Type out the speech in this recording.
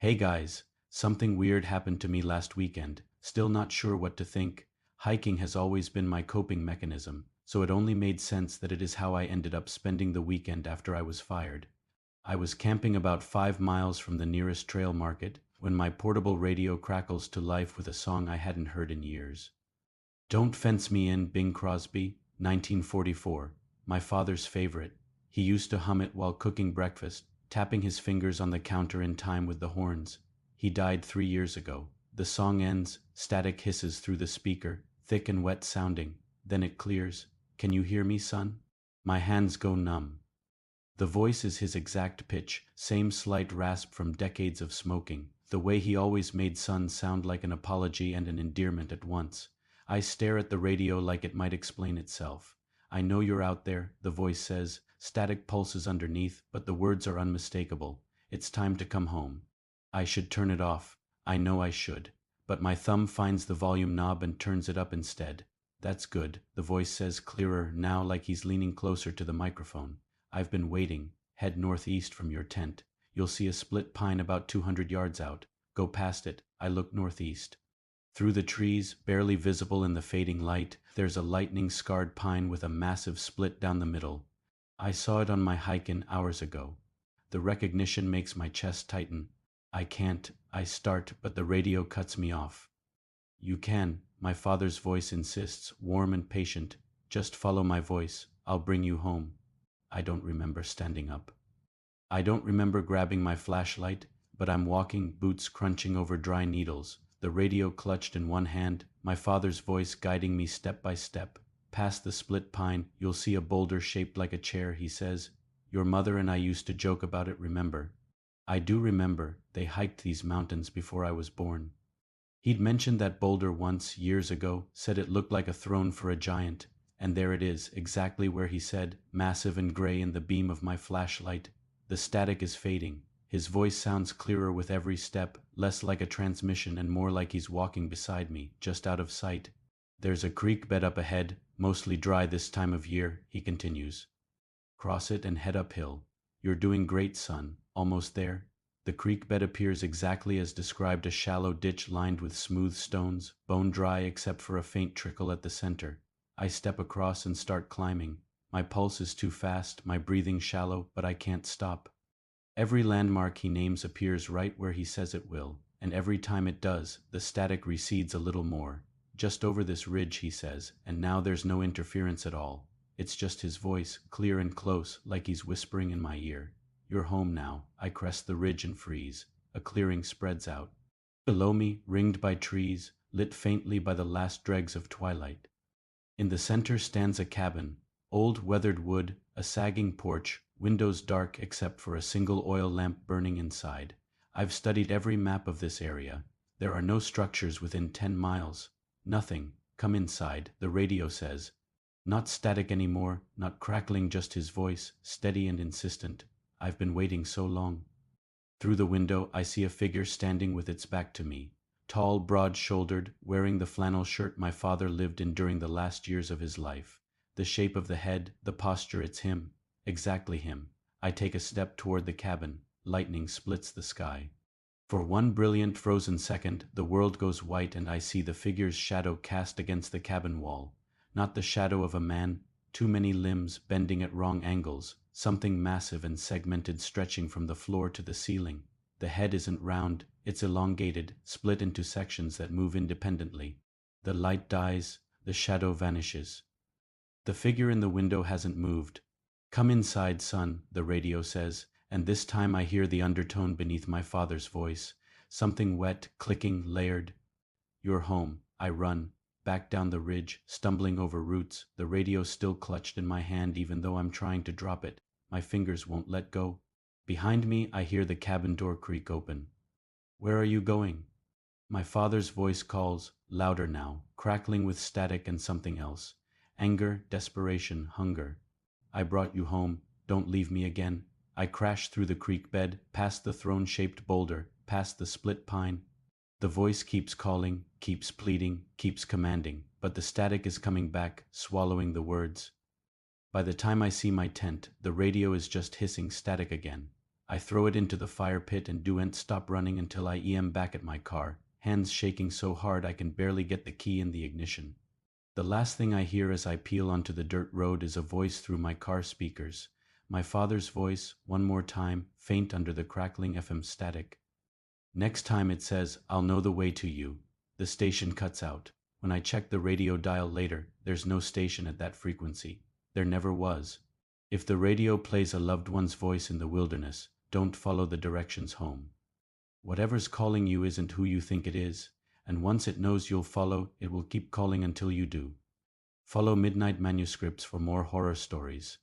Hey guys, something weird happened to me last weekend. Still not sure what to think. Hiking has always been my coping mechanism, so it only made sense that it is how I ended up spending the weekend after I was fired. I was camping about 5 miles from the nearest trail market when my portable radio crackles to life with a song I hadn't heard in years. Don't Fence Me In, Bing Crosby, 1944, my father's favorite. He used to hum it while cooking breakfast, tapping his fingers on the counter in time with the horns. He died 3 years ago. The song ends, static hisses through the speaker, thick and wet sounding. Then it clears. Can you hear me, son? My hands go numb. The voice is his exact pitch, same slight rasp from decades of smoking, the way he always made son sound like an apology and an endearment at once. I stare at the radio like it might explain itself. I know you're out there, the voice says, static pulses underneath, but the words are unmistakable. It's time to come home. I should turn it off. I know I should. But my thumb finds the volume knob and turns it up instead. That's good, the voice says clearer now, like he's leaning closer to the microphone. I've been waiting. Head northeast from your tent. You'll see a split pine about 200 yards out. Go past it. I look northeast. Through the trees, barely visible in the fading light, there's a lightning-scarred pine with a massive split down the middle. I saw it on my hike-in hours ago. The recognition makes my chest tighten. I start, but the radio cuts me off. You can, my father's voice insists, warm and patient. Just follow my voice. I'll bring you home. I don't remember standing up. I don't remember grabbing my flashlight, but I'm walking, boots crunching over dry needles, the radio clutched in one hand, my father's voice guiding me step by step. Past the split pine, you'll see a boulder shaped like a chair, he says. Your mother and I used to joke about it, remember? I do remember. They hiked these mountains before I was born. He'd mentioned that boulder once, years ago, said it looked like a throne for a giant, and there it is, exactly where he said, massive and gray in the beam of my flashlight. The static is fading. His voice sounds clearer with every step, less like a transmission and more like he's walking beside me, just out of sight. There's a creek bed up ahead, mostly dry this time of year, he continues. Cross it and head uphill. You're doing great, son. Almost there. The creek bed appears exactly as described, a shallow ditch lined with smooth stones, bone dry except for a faint trickle at the center. I step across and start climbing. My pulse is too fast, my breathing shallow, but I can't stop. Every landmark he names appears right where he says it will, and every time it does, the static recedes a little more. Just over this ridge, he says, and now there's no interference at all. It's just his voice, clear and close, like he's whispering in my ear. You're home now. I crest the ridge and freeze. A clearing spreads out. Below me, ringed by trees, lit faintly by the last dregs of twilight. In the center stands a cabin, old weathered wood, a sagging porch, windows dark except for a single oil lamp burning inside. I've studied every map of this area. There are no structures within 10 miles. Nothing. Come inside, the radio says. Not static anymore, not crackling, just his voice, steady and insistent. I've been waiting so long. Through the window, I see a figure standing with its back to me. Tall, broad-shouldered, wearing the flannel shirt my father lived in during the last years of his life. The shape of the head, the posture, it's him. Exactly him. I take a step toward the cabin. Lightning splits the sky. For one brilliant frozen second, the world goes white and I see the figure's shadow cast against the cabin wall. Not the shadow of a man, too many limbs bending at wrong angles, something massive and segmented stretching from the floor to the ceiling. The head isn't round, it's elongated, split into sections that move independently. The light dies, the shadow vanishes. The figure in the window hasn't moved. Come inside, son, the radio says, and this time I hear the undertone beneath my father's voice, something wet, clicking, layered. You're home. I run, back down the ridge, stumbling over roots, the radio still clutched in my hand even though I'm trying to drop it. My fingers won't let go. Behind me, I hear the cabin door creak open. Where are you going? My father's voice calls, louder now, crackling with static and something else. Anger, desperation, hunger. I brought you home. Don't leave me again. I crash through the creek bed, past the throne-shaped boulder, past the split pine. The voice keeps calling, keeps pleading, keeps commanding, but the static is coming back, swallowing the words. By the time I see my tent, the radio is just hissing static again. I throw it into the fire pit and don't stop running until I am back at my car, hands shaking so hard I can barely get the key in the ignition. The last thing I hear as I peel onto the dirt road is a voice through my car speakers. My father's voice, one more time, faint under the crackling FM static. Next time it says, "I'll know the way to you." The station cuts out. When I check the radio dial later, there's no station at that frequency. There never was. If the radio plays a loved one's voice in the wilderness, don't follow the directions home. Whatever's calling you isn't who you think it is, and once it knows you'll follow, it will keep calling until you do. Follow Midnight Manuscripts for more horror stories.